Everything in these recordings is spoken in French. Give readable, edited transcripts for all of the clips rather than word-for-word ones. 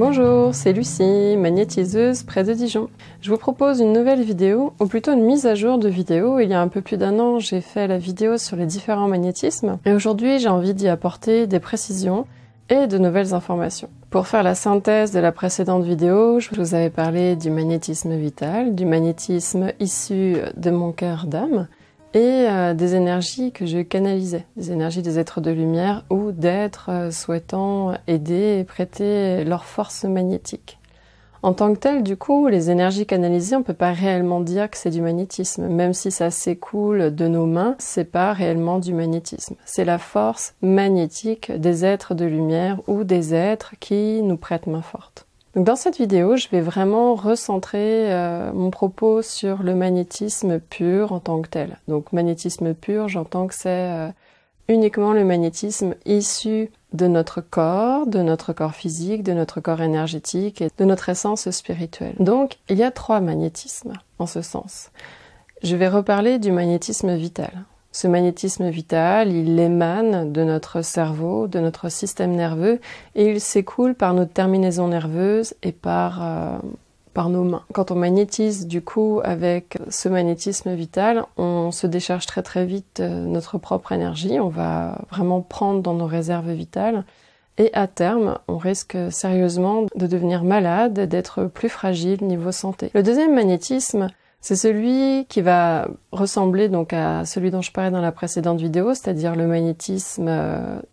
Bonjour, c'est Lucie, magnétiseuse près de Dijon. Je vous propose une nouvelle vidéo, ou plutôt une mise à jour de vidéo. Il y a un peu plus d'un an, j'ai fait la vidéo sur les différents magnétismes. Et aujourd'hui, j'ai envie d'y apporter des précisions et de nouvelles informations. Pour faire la synthèse de la précédente vidéo, je vous avais parlé du magnétisme vital, du magnétisme issu de mon cœur d'âme, et des énergies que je canalisais, des énergies des êtres de lumière ou d'êtres souhaitant aider et prêter leur force magnétique. En tant que tel, du coup, les énergies canalisées, on ne peut pas réellement dire que c'est du magnétisme. Même si ça s'écoule de nos mains, c'est pas réellement du magnétisme. C'est la force magnétique des êtres de lumière ou des êtres qui nous prêtent main forte. Donc dans cette vidéo, je vais vraiment recentrer mon propos sur le magnétisme pur en tant que tel. Donc magnétisme pur, j'entends que c'est uniquement le magnétisme issu de notre corps physique, de notre corps énergétique et de notre essence spirituelle. Donc il y a 3 magnétismes en ce sens. Je vais reparler du magnétisme vital. Ce magnétisme vital, il émane de notre cerveau, de notre système nerveux, et il s'écoule par nos terminaisons nerveuses et par nos mains. Quand on magnétise du coup avec ce magnétisme vital, on se décharge très vite notre propre énergie, on va vraiment prendre dans nos réserves vitales, et à terme, on risque sérieusement de devenir malade, d'être plus fragile niveau santé. Le deuxième magnétisme, c'est celui qui va ressembler donc à celui dont je parlais dans la précédente vidéo, c'est-à-dire le magnétisme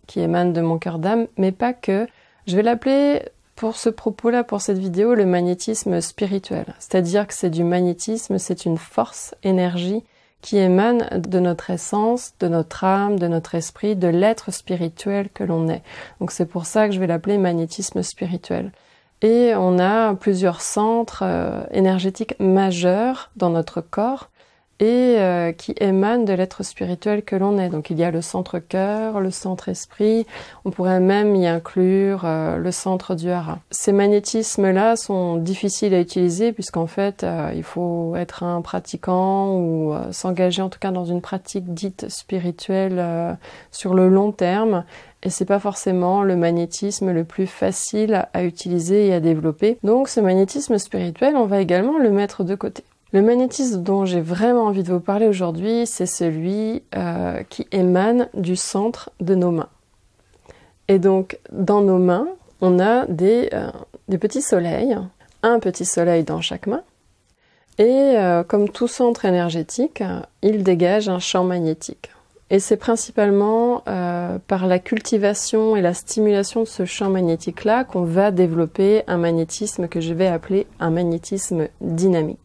qui émane de mon cœur d'âme, mais pas que. Je vais l'appeler, pour ce propos-là, pour cette vidéo, le magnétisme spirituel. C'est-à-dire que c'est du magnétisme, c'est une force, énergie qui émane de notre essence, de notre âme, de notre esprit, de l'être spirituel que l'on est. Donc c'est pour ça que je vais l'appeler magnétisme spirituel. Et on a plusieurs centres énergétiques majeurs dans notre corps et qui émanent de l'être spirituel que l'on est. Donc il y a le centre cœur, le centre esprit, on pourrait même y inclure le centre du hara. Ces magnétismes-là sont difficiles à utiliser puisqu'en fait il faut être un pratiquant ou s'engager en tout cas dans une pratique dite spirituelle sur le long terme. Et c'est pas forcément le magnétisme le plus facile à utiliser et à développer. Donc ce magnétisme spirituel, on va également le mettre de côté. Le magnétisme dont j'ai vraiment envie de vous parler aujourd'hui, c'est celui qui émane du centre de nos mains. Et donc dans nos mains, on a des petits soleils, un petit soleil dans chaque main. Et comme tout centre énergétique, il dégage un champ magnétique. Et c'est principalement par la cultivation et la stimulation de ce champ magnétique-là qu'on va développer un magnétisme que je vais appeler un magnétisme dynamique.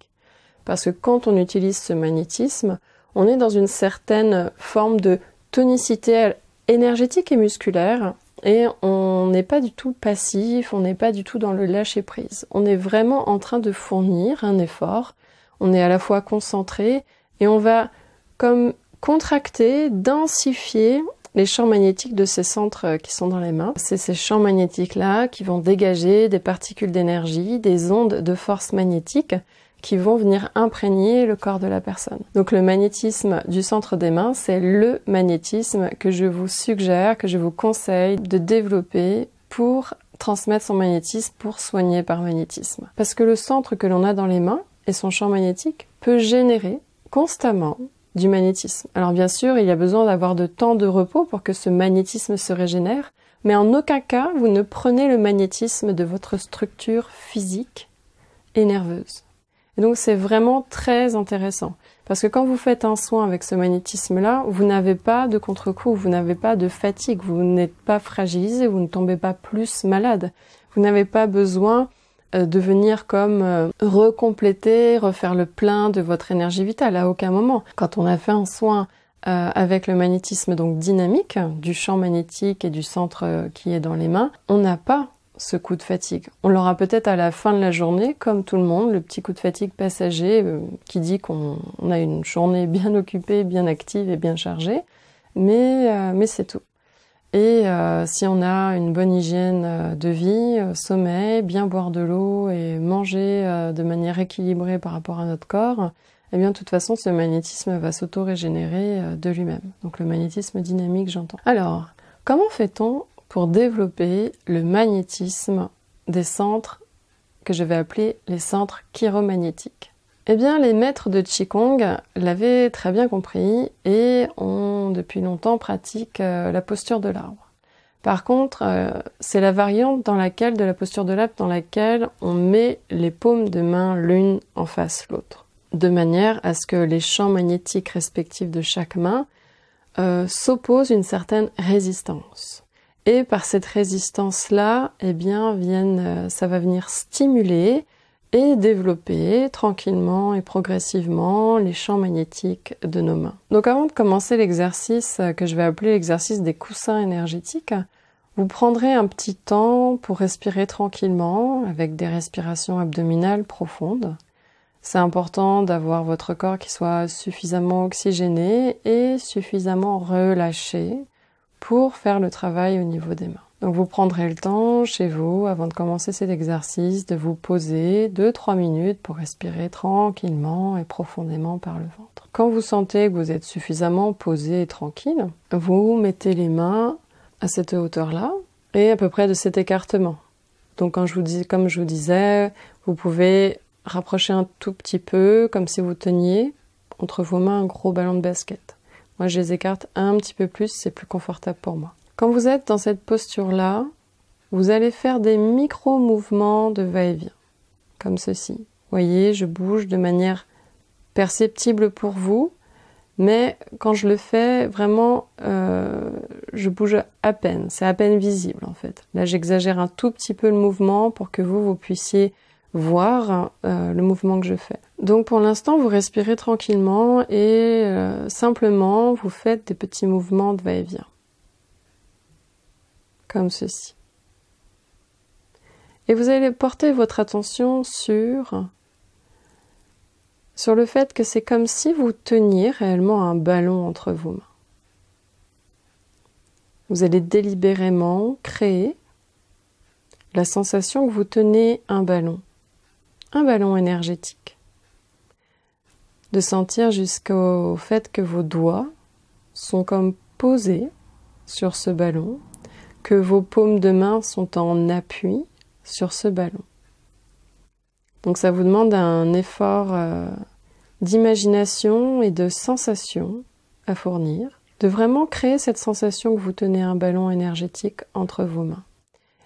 Parce que quand on utilise ce magnétisme, on est dans une certaine forme de tonicité énergétique et musculaire et on n'est pas du tout passif, on n'est pas du tout dans le lâcher-prise. On est vraiment en train de fournir un effort, on est à la fois concentré et on va comme contracter, densifier les champs magnétiques de ces centres qui sont dans les mains. C'est ces champs magnétiques-là qui vont dégager des particules d'énergie, des ondes de force magnétique qui vont venir imprégner le corps de la personne. Donc le magnétisme du centre des mains, c'est le magnétisme que je vous suggère, que je vous conseille de développer pour transmettre son magnétisme, pour soigner par magnétisme. Parce que le centre que l'on a dans les mains et son champ magnétique peut générer constamment du magnétisme. Alors bien sûr, il y a besoin d'avoir de temps de repos pour que ce magnétisme se régénère, mais en aucun cas, vous ne prenez le magnétisme de votre structure physique et nerveuse. Et donc c'est vraiment très intéressant, parce que quand vous faites un soin avec ce magnétisme-là, vous n'avez pas de contre-coup, vous n'avez pas de fatigue, vous n'êtes pas fragilisé, vous ne tombez pas plus malade, vous n'avez pas besoin de venir comme recompléter, refaire le plein de votre énergie vitale à aucun moment. Quand on a fait un soin avec le magnétisme donc dynamique, du champ magnétique et du centre qui est dans les mains, on n'a pas ce coup de fatigue. On l'aura peut-être à la fin de la journée, comme tout le monde, le petit coup de fatigue passager qui dit qu'on a une journée bien occupée, bien active et bien chargée, mais c'est tout. Et si on a une bonne hygiène de vie, sommeil, bien boire de l'eau et manger de manière équilibrée par rapport à notre corps, eh bien de toute façon ce magnétisme va s'auto-régénérer de lui-même. Donc le magnétisme dynamique, j'entends. Alors, comment fait-on pour développer le magnétisme des centres que je vais appeler les centres chiromagnétiques. Eh bien, les maîtres de Qigong l'avaient très bien compris et ont depuis longtemps pratiqué la posture de l'arbre. Par contre, c'est la variante de la posture de l'arbre dans laquelle on met les paumes de main l'une en face l'autre, de manière à ce que les champs magnétiques respectifs de chaque main s'opposent une certaine résistance. Et par cette résistance-là, eh bien, ça va venir stimuler et développer tranquillement et progressivement les champs magnétiques de nos mains. Donc avant de commencer l'exercice que je vais appeler l'exercice des coussins énergétiques, vous prendrez un petit temps pour respirer tranquillement avec des respirations abdominales profondes. C'est important d'avoir votre corps qui soit suffisamment oxygéné et suffisamment relâché pour faire le travail au niveau des mains. Donc vous prendrez le temps chez vous, avant de commencer cet exercice, de vous poser 2-3 minutes pour respirer tranquillement et profondément par le ventre. Quand vous sentez que vous êtes suffisamment posé et tranquille, vous mettez les mains à cette hauteur-là et à peu près de cet écartement. Donc comme je vous disais, vous pouvez rapprocher un tout petit peu, comme si vous teniez entre vos mains un gros ballon de basket. Moi, je les écarte un petit peu plus, c'est plus confortable pour moi. Quand vous êtes dans cette posture-là, vous allez faire des micro-mouvements de va-et-vient, comme ceci. Vous voyez, je bouge de manière perceptible pour vous, mais quand je le fais, vraiment, je bouge à peine. C'est à peine visible, en fait. Là, j'exagère un tout petit peu le mouvement pour que vous puissiez voir le mouvement que je fais. Donc pour l'instant, vous respirez tranquillement et simplement, vous faites des petits mouvements de va-et-vient. Comme ceci. Et vous allez porter votre attention sur le fait que c'est comme si vous teniez réellement un ballon entre vos mains. Vous allez délibérément créer la sensation que vous tenez un ballon énergétique. De sentir jusqu'au fait que vos doigts sont comme posés sur ce ballon, que vos paumes de main sont en appui sur ce ballon. Donc ça vous demande un effort d'imagination et de sensation à fournir, de vraiment créer cette sensation que vous tenez un ballon énergétique entre vos mains.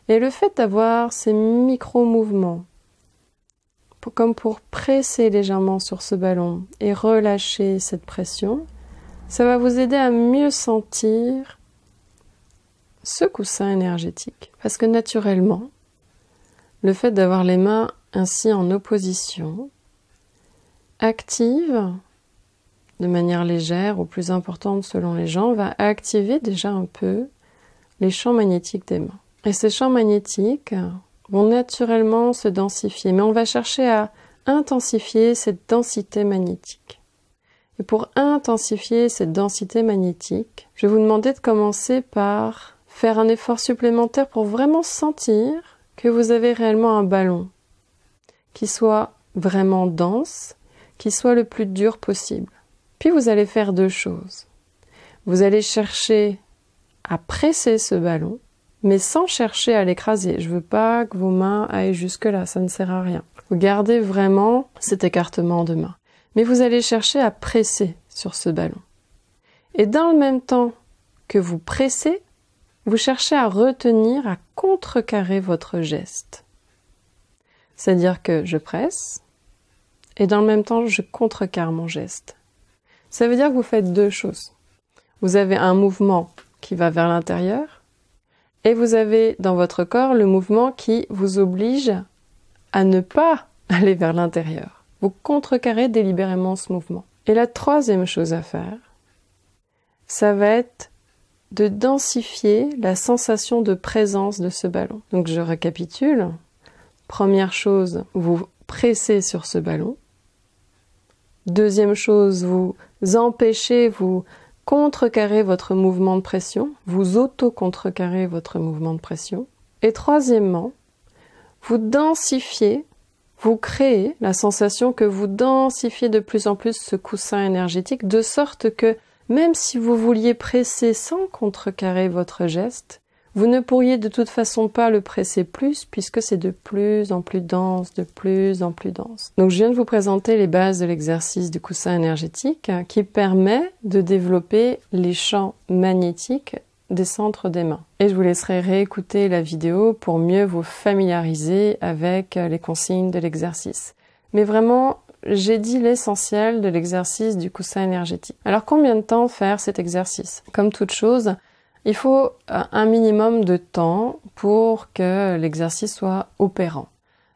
Et le fait d'avoir ces micro-mouvements, comme pour presser légèrement sur ce ballon et relâcher cette pression, ça va vous aider à mieux sentir ce coussin énergétique. Parce que naturellement, le fait d'avoir les mains ainsi en opposition active, de manière légère ou plus importante selon les gens, va activer déjà un peu les champs magnétiques des mains. Et ces champs magnétiques vont naturellement se densifier, mais on va chercher à intensifier cette densité magnétique. Et pour intensifier cette densité magnétique, je vais vous demander de commencer par faire un effort supplémentaire pour vraiment sentir que vous avez réellement un ballon qui soit vraiment dense, qui soit le plus dur possible. Puis vous allez faire deux choses. Vous allez chercher à presser ce ballon, mais sans chercher à l'écraser. Je veux pas que vos mains aillent jusque-là, ça ne sert à rien. Vous gardez vraiment cet écartement de main. Mais vous allez chercher à presser sur ce ballon. Et dans le même temps que vous pressez, vous cherchez à retenir, à contrecarrer votre geste. C'est-à-dire que je presse, et dans le même temps, je contrecarre mon geste. Ça veut dire que vous faites deux choses. Vous avez un mouvement qui va vers l'intérieur, et vous avez dans votre corps le mouvement qui vous oblige à ne pas aller vers l'intérieur. Vous contrecarrez délibérément ce mouvement. Et la troisième chose à faire, ça va être de densifier la sensation de présence de ce ballon. Donc je récapitule. Première chose, vous pressez sur ce ballon. Deuxième chose, vous empêchez, vous contrecarrez votre mouvement de pression, vous auto-contrecarrez votre mouvement de pression. Et troisièmement, vous densifiez, vous créez la sensation que vous densifiez de plus en plus ce coussin énergétique, de sorte que même si vous vouliez presser sans contrecarrer votre geste, Vous ne pourriez de toute façon pas le presser plus puisque c'est de plus en plus dense, de plus en plus dense. Donc je viens de vous présenter les bases de l'exercice du coussin énergétique qui permet de développer les champs magnétiques des centres des mains. Et je vous laisserai réécouter la vidéo pour mieux vous familiariser avec les consignes de l'exercice. Mais vraiment, j'ai dit l'essentiel de l'exercice du coussin énergétique. Alors combien de temps faire cet exercice? Comme toute chose, il faut un minimum de temps pour que l'exercice soit opérant.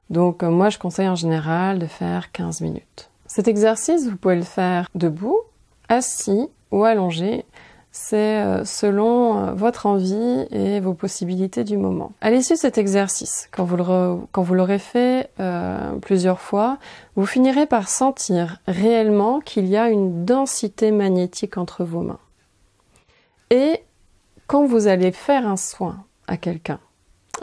Donc moi je conseille en général de faire 15 minutes. Cet exercice, vous pouvez le faire debout, assis ou allongé. C'est selon votre envie et vos possibilités du moment. À l'issue de cet exercice, quand vous l'aurez fait plusieurs fois, vous finirez par sentir réellement qu'il y a une densité magnétique entre vos mains. Et quand vous allez faire un soin à quelqu'un,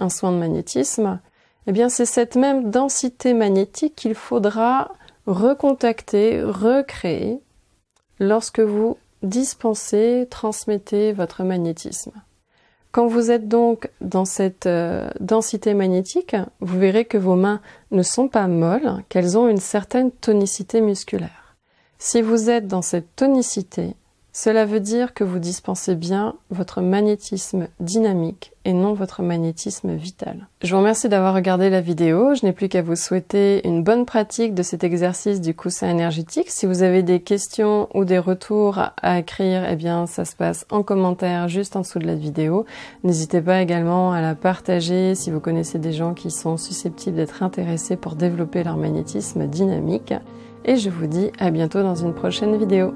un soin de magnétisme, eh bien c'est cette même densité magnétique qu'il faudra recontacter, recréer lorsque vous dispensez, transmettez votre magnétisme. Quand vous êtes donc dans cette densité magnétique, vous verrez que vos mains ne sont pas molles, qu'elles ont une certaine tonicité musculaire. Si vous êtes dans cette tonicité, cela veut dire que vous dispensez bien votre magnétisme dynamique et non votre magnétisme vital. Je vous remercie d'avoir regardé la vidéo. Je n'ai plus qu'à vous souhaiter une bonne pratique de cet exercice du coussin énergétique. Si vous avez des questions ou des retours à écrire, eh bien, ça se passe en commentaire juste en dessous de la vidéo. N'hésitez pas également à la partager si vous connaissez des gens qui sont susceptibles d'être intéressés pour développer leur magnétisme dynamique. Et je vous dis à bientôt dans une prochaine vidéo.